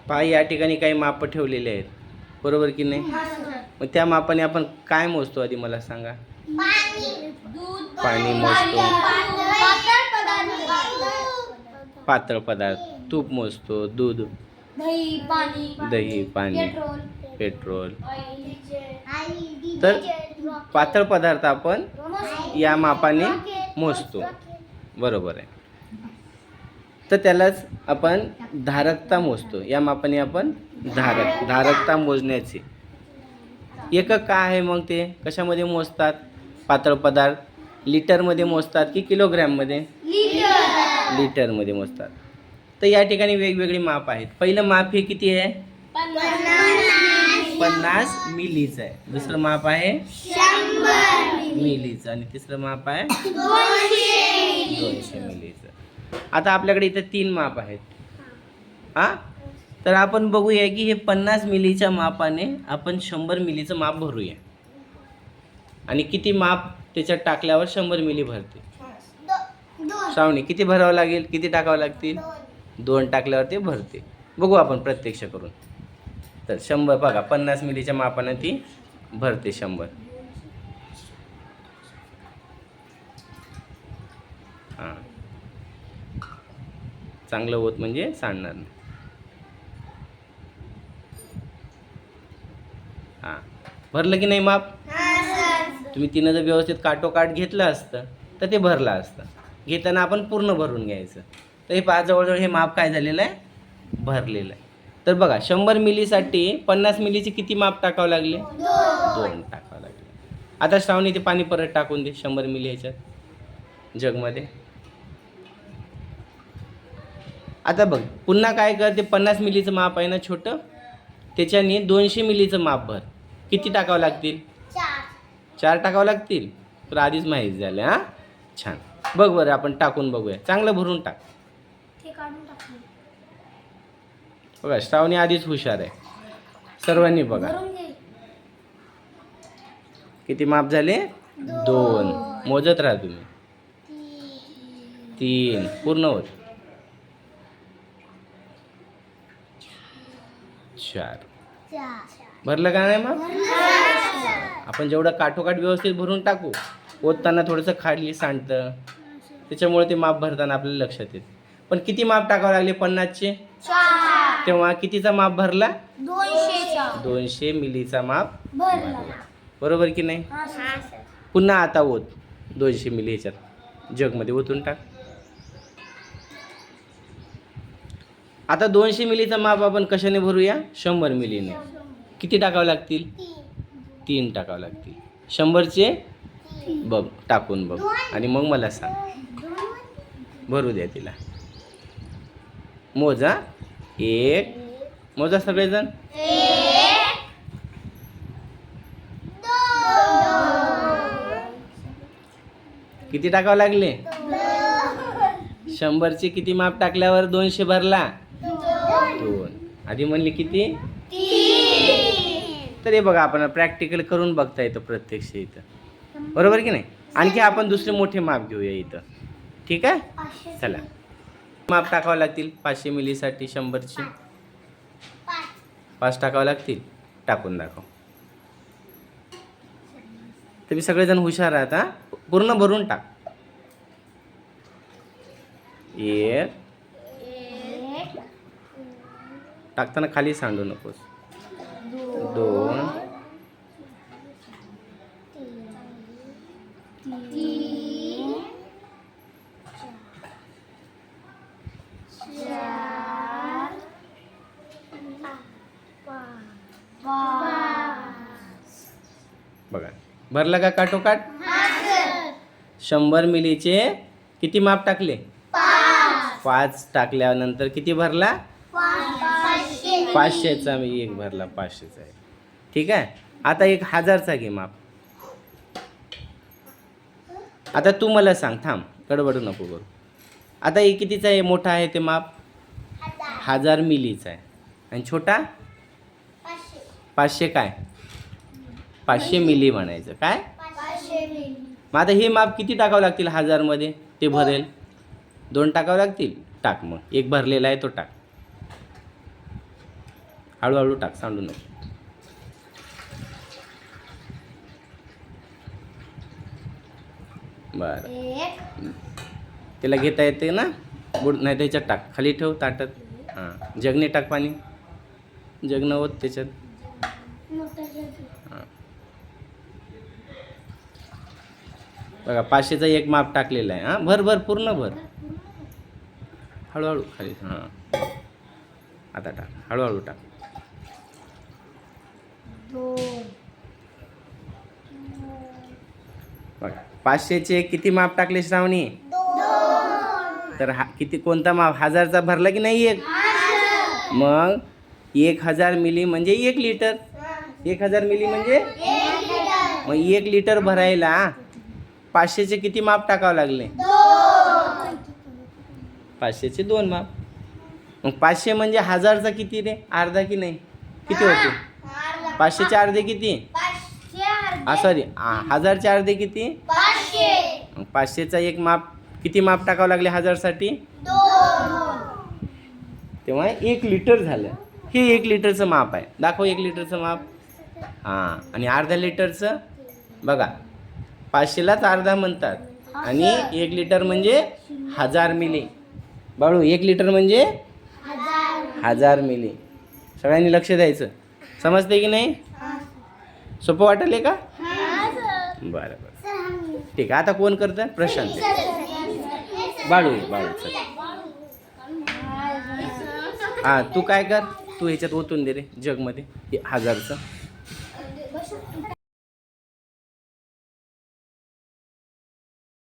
पहा या ठिकाणी काही माप ठेवलेले आहेत, बरोबर की नाही? मग त्या मापाने आपण काय मोजतो आधी मला सांगा. पाणी मोजतो, पातळ पदार्थ, तूप मोजतो, दूध, दही पाणी, पेट्रोल. तर पातळ पदार्थ आपण या मापाने मोजतो, बरोबर आहे. तर त्यालाच आपण धारकता मोजतो. या मापाने आपण धारकता मोजण्याची एकक काय आहे मग ते कशामध्ये मोजतात? पातळ पदार्थ लिटरमध्ये मोजतात की किलोग्रॅममध्ये? लिटरमध्ये मोजतात. तर या ठिकाणी वेगवेगळी माप आहेत. पहिलं माप हे किती आहे? 50 मिलीचं आहे. दुसरं माप आहे 100 मिलीचं आणि तिसरं माप आहे 200 मिलीचं. आता आपल्याकडे इथे 3 माप आहेत. हा, तर आपण बघूया की हे 50 मिलीच्या मापाने आपण 100 मिलीचं माप भरूया. आणि किती माप त्याच्यात टाकल्यावर 100 मिली भरते? श्रावणी किती भरावं लागेल? किती टाकावं लागतील? 2 टाकल्यावर ते भरते. बघू आपण प्रत्यक्ष करून. तर 100 बघा 50 मिलीच्या मापाने ती भरते 100. हां, चांगलं होत म्हणजे सांडणार नाही. हां, भरलं की नाही माप? तुम्ही तिनं जर व्यवस्थित काटोकाट घेतलं असतं तर ते भरलं असतं. घेताना आपण पूर्ण भरून घ्यायचं. तर हे 5 जवळजवळ हे माप काय झालेलं आहे? भरलेलं आहे. तर बघा 100 मिलीसाठी 50 मिलीचे किती माप टाकावं लागले? 2 टाकावं लागले. आता श्रावणी ते पाणी परत टाकून दे 100 मिली ह्याच्यात जगमध्ये. आता बघ पुन्हा काय कर, ते 50 मिलीचं माप आहे ना छोटं, त्याच्याने 200 मिलीचं माप भर. किती टाकावं लागतील? 4 टाकावं लागतील. तर आधीच माहीत झालं. हां, छान. बघ बरं आपण टाकून बघूया. चांगलं भरून टाक. बघा श्रावणी आधीच हुशार आहे. सर्वांनी बघा किती माप झाले? 2. मोजत राहा तुम्ही. 3 पूर्ण होत. 4 भरलं का नाही मग? आपण जेवढं काठोकाठ व्यवस्थित भरून टाकू, ओतताना थोडंसं खाली सांडतं, त्याच्यामुळे ते माप भरताना आपल्याला लक्षात येते. पण किती माप टाकावं लागले 50चे? तेव्हा कितीचा माप भरला? 200 मिलीचा माप भरला. बरोबर की नाही? पुन्हा आता ओत 200 मिली ह्याच्यात जगमध्ये ओतून टाक. आता 200 मिलीचा माप आपण कशाने भरूया? 100 मिलीने. किती टाकावं लागतील? 3 टाकावं लागतील. 100चे बघ टाकून बघ आणि मग मला सांग. भरू द्या तिला. मोजा. 1 मोजा सगळेजण. 2 किती टाकावं लागले? 100चे किती माप टाकल्यावर 200 भरला? 2. आधी म्हणली किती? 3. तर हे बघा आपण प्रॅक्टिकल करून बघता येतं प्रत्यक्ष इथं, बरोबर की नाही? आणखी आपण दुसरे मोठे माप घेऊया इथं. ठीक आहे, चला. माप टाकावं लागतील 500 मिलीसाठी 100चे. 5 टाकावं लागतील. टाकून दाखव. तुम्ही सगळेजण हुशार आहात. हा, पूर्ण भरून टाक. 1 टाकताना खाली सांडू नकोस. 2 बघा भरला का काठोकाठ? 100 मिलीचे किती माप टाकले? 5 टाकल्यानंतर किती भरला? 500चा मी 1 भरला. 500चा आहे. ठीक आहे. आता 1000चा घे माप. आता तू मला सांग. थांब, गडबडू नको करू. आता हे कितीचा आहे? मोठा आहे ते माप 1000 मिलीचा आहे. आणि छोटा 500 काय? 500 मिली म्हणायचं. काय? मग आता हे माप किती टाकावं लागतील 1000 मध्ये ते भरेल? 2 टाकावं लागतील. टाक मग. 1 भरलेला आहे तो टाक. हळूहळू टाक, सांडू नको. बरं, त्याला घेता येते ना बुड, नाही त्याच्यात टाक, खाली ठेव ताटात. हां, जगने टाक पाणी, जगनं होत त्याच्यात. हां, बघा 500चा एक माप टाकलेला आहे. हां, भर भर, पूर्ण भर, हळूहळू खाली. हां, आता टाक, हळूहळू टाक. बघा 500चे किती माप टाकले श्रावणी? तर हा किती, कोणता माप? 1000चा भरला की नाही एक? मग 1000 मिली म्हणजे 1 लिटर. 1000 मिली म्हणजे मग 1 लिटर भरायला 500चे किती माप टाकावं लागले? 500चे 2 माप. मग 500 म्हणजे 1000चा किती रे? अर्धा की नाही? किती होते? 500चे अर्धे किती? सॉरी, 1000चे अर्धे किती? 500चा एक माप, किती माप टाकावं लागले 1000साठी? तेव्हा 1 लिटर झालं. हे 1 लिटरचं माप आहे. दाखव 1 लिटरचं माप. हां, आणि अर्धा लिटरचं बघा, 500लाच अर्धा म्हणतात आणि 1 लिटर म्हणजे 1000 मिली. बाळू, 1 लिटर म्हणजे 1000 मिली. सगळ्यांनी लक्ष द्यायचं. समजते की नाही? सोपं वाटले का? बरं बरं, ठीक आहे. आता कोण करतं? प्रशांत. बाळू, बाळू चल. हां, तू काय कर, तू ह्याच्यात ओतून दे रे जगमध्ये 1000चं.